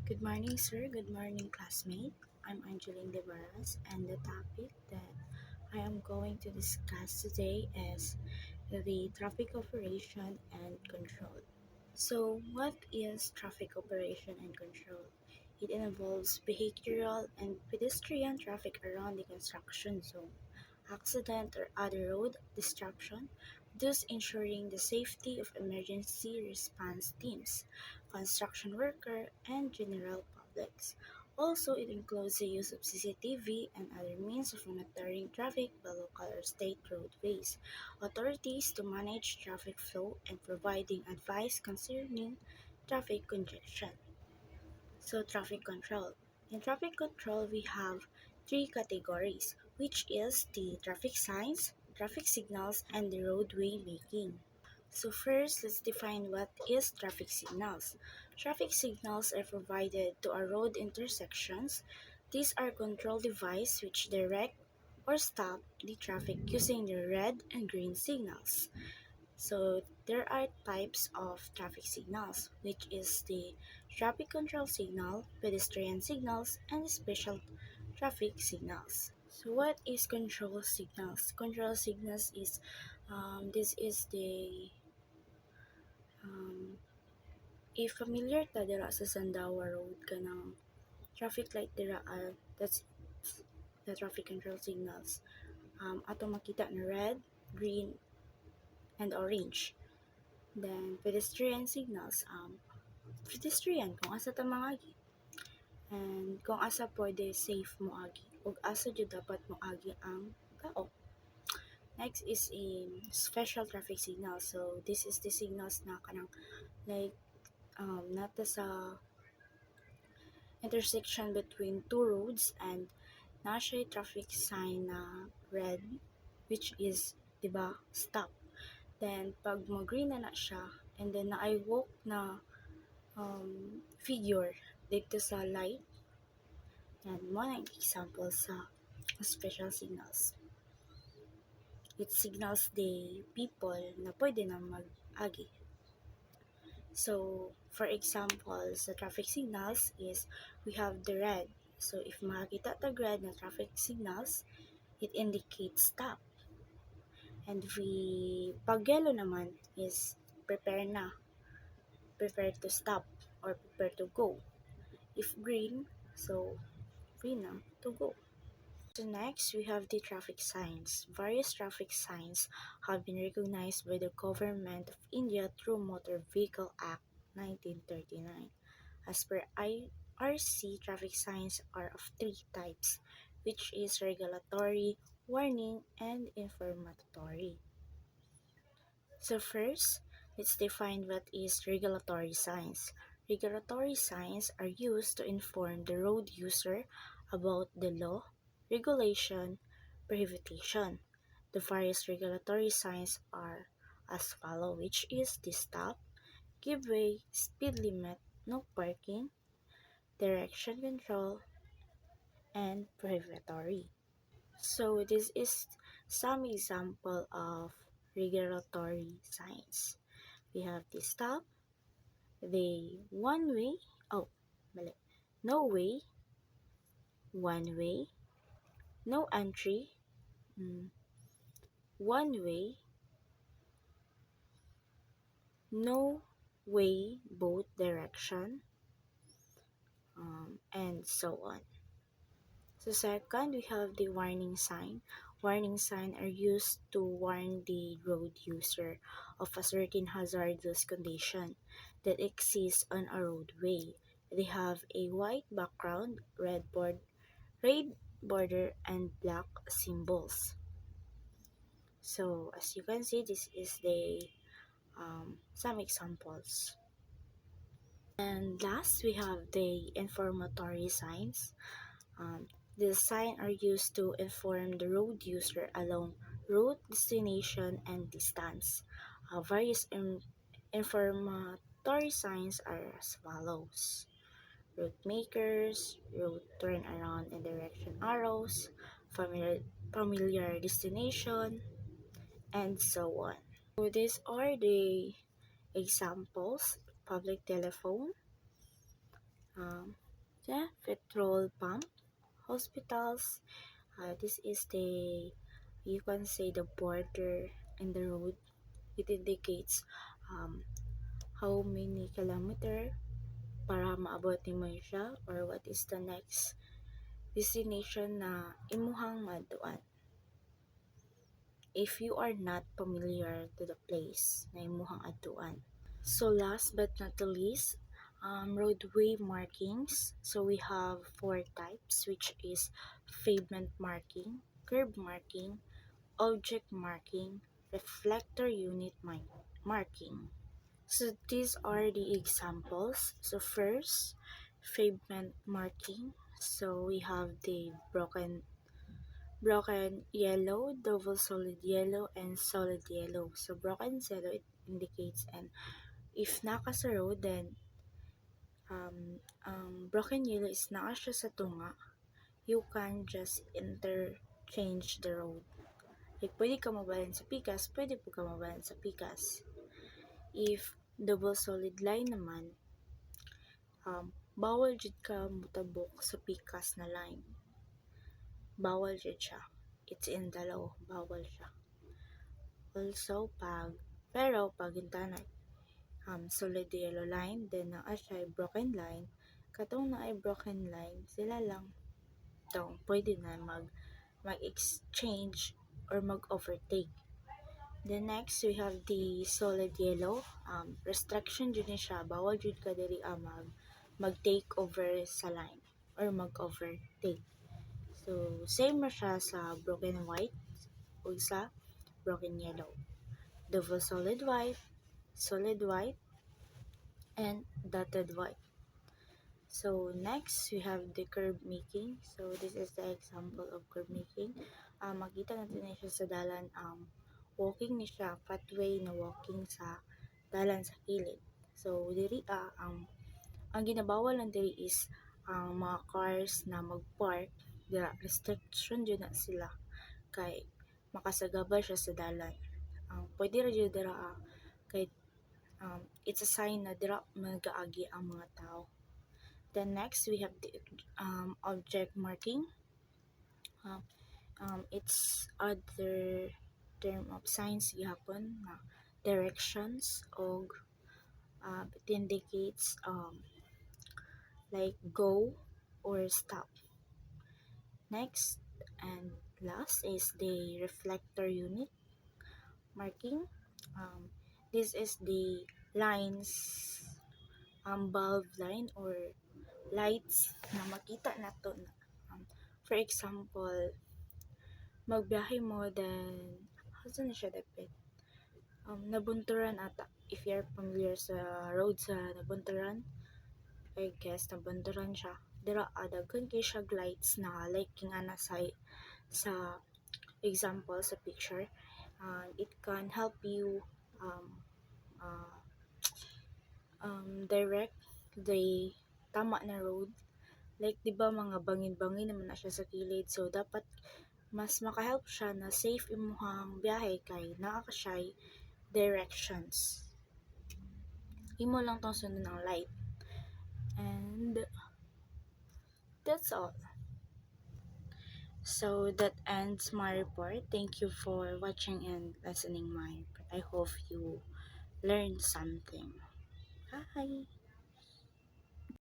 Good morning, sir. Good morning, classmate. I'm Angeline Devaras, and the topic that I am going to discuss today is the traffic operation and control. So, what is traffic operation and control? It involves vehicular and pedestrian traffic around the construction zone, accident or other road disruption, thus ensuring the safety of emergency response teams, construction worker, and general publics. Also, it includes the use of CCTV and other means of monitoring traffic by local or state roadways authorities to manage traffic flow and providing advice concerning traffic congestion. So, traffic control. In traffic control, we have three categories, which is the traffic signs, traffic signals, and the roadway making. So first, let's define what is traffic signals. Traffic signals are provided to our road intersections. These are control devices which direct or stop the traffic using the red and green signals. So there are types of traffic signals, which is the traffic control signal, pedestrian signals, and special traffic signals. So what is control signals? Control signals is this is the if familiar ta dira sa Sandawa Road kanang traffic light dira that's the traffic control signals. Ato makita na red, green, and orange. Then pedestrian signals pedestrian kung asa ta mangagi and kung asa pwede safe mo agi ug asa jud dapat mo agi ang tao. Next is a special traffic signal. So this is the signals na kanang like nata sa intersection between two roads and na siya traffic sign na red which is 'di ba stop. Then pag mo green na siya and then naay walk na figure dito sa light and mo na example sa special signals. It signals the people na pwede na mag-agi. So, for example, sa traffic signals is we have the red. So, if makita ta red na traffic signals, it indicates stop. And pag yellow naman is prepare na, prepare to stop or prepare to go. If green, so green na to go. So next, we have the traffic signs. Various traffic signs have been recognized by the Government of India through Motor Vehicle Act 1939. As per IRC, traffic signs are of three types, which is regulatory, warning, and informatory. So first, let's define what is regulatory signs. Regulatory signs are used to inform the road user about the law, regulation, prohibition. The various regulatory signs are as follow, which is the stop, give way, speed limit, no parking, direction control, and prohibitory. So this is some example of regulatory signs. We have the stop, the one way, oh, mali, no way, one way, no entry, one way, no way, both direction, and so on. So second, we have the warning sign. Warning signs are used to warn the road user of a certain hazardous condition that exists on a roadway. They have a white background, red border, and black symbols. So as you can see, this is the some examples. And last, we have the informatory signs. The signs are used to inform the road user along route, destination, and distance. Various informatory signs are as follows. Route makers, route turnaround and direction arrows, familiar destination, and so on. So these are the examples: public telephone, Um, the petrol pump, hospitals. This is the, you can say, the border in the road. It indicates um, how many kilometer para maabot mo siya, or what is the next destination na imuhang maduan. If you are not familiar to the place na imuhang aduan. So last but not the least, roadway markings. So we have four types, which is pavement marking, curb marking, object marking, reflector unit marking. So these are the examples. So first, pavement marking. So we have the broken yellow, double solid yellow, and solid yellow. So broken yellow, it indicates, and if naka sa road, then broken yellow is naka siya sa tunga, you can just interchange the road. Like, pwede ka mabalan sa Pikas, pwede po ka mabalan sa Pikas. If double solid line naman, bawal jud ka mutabok sa Pikas na line. Bawal jud siya. It's in the law, bawal siya. Also, pag intanay, solid yellow line, then naa siya broken line, katong na ay broken line, sila lang pwede na mag-exchange or mag-overtake. The next, we have the solid yellow. Restriction jud ni siya, bawal jud ka diri mag-take over sa line or mag-overtake. So same na siya sa broken white o sa broken yellow. Double solid white, and dotted white. So next, we have the curb making. So this is the example of curb making. Makita natin na siya sa dalan, walking ni siya, pathway na walking sa dalan sa kilid. So diri ang ginabawal lang diri is ang mga cars na mag-park dira, restriction jud na sila kay makasagabal siya sa dalan. Pwede ra jud dira kay it's a sign na dira magaagi ang mga tao. Then next, we have the object marking. It's other term of signs gihapon na directions, o it indicates like go or stop. Next and last is the reflector unit marking. This is the lines, bulb line or lights na makita nato na, for example, magbiyahe mo, then how's na siya dapit, nabunturan ata, if you're familiar sa road sa nabunturan, I guess nabunturan siya dira, daghan kay siya lights na like nga sa example sa picture. It can help you direct the tama na road. Like, di ba mga bangin-bangin naman na siya sa kilid, so dapat mas makahelp siya na safe imuhang biyahe kay naa ka siya directions. Imo lang tong sunod ng light. And that's all. So that ends my report. Thank you for watching and listening my report. I hope you learned something. Bye.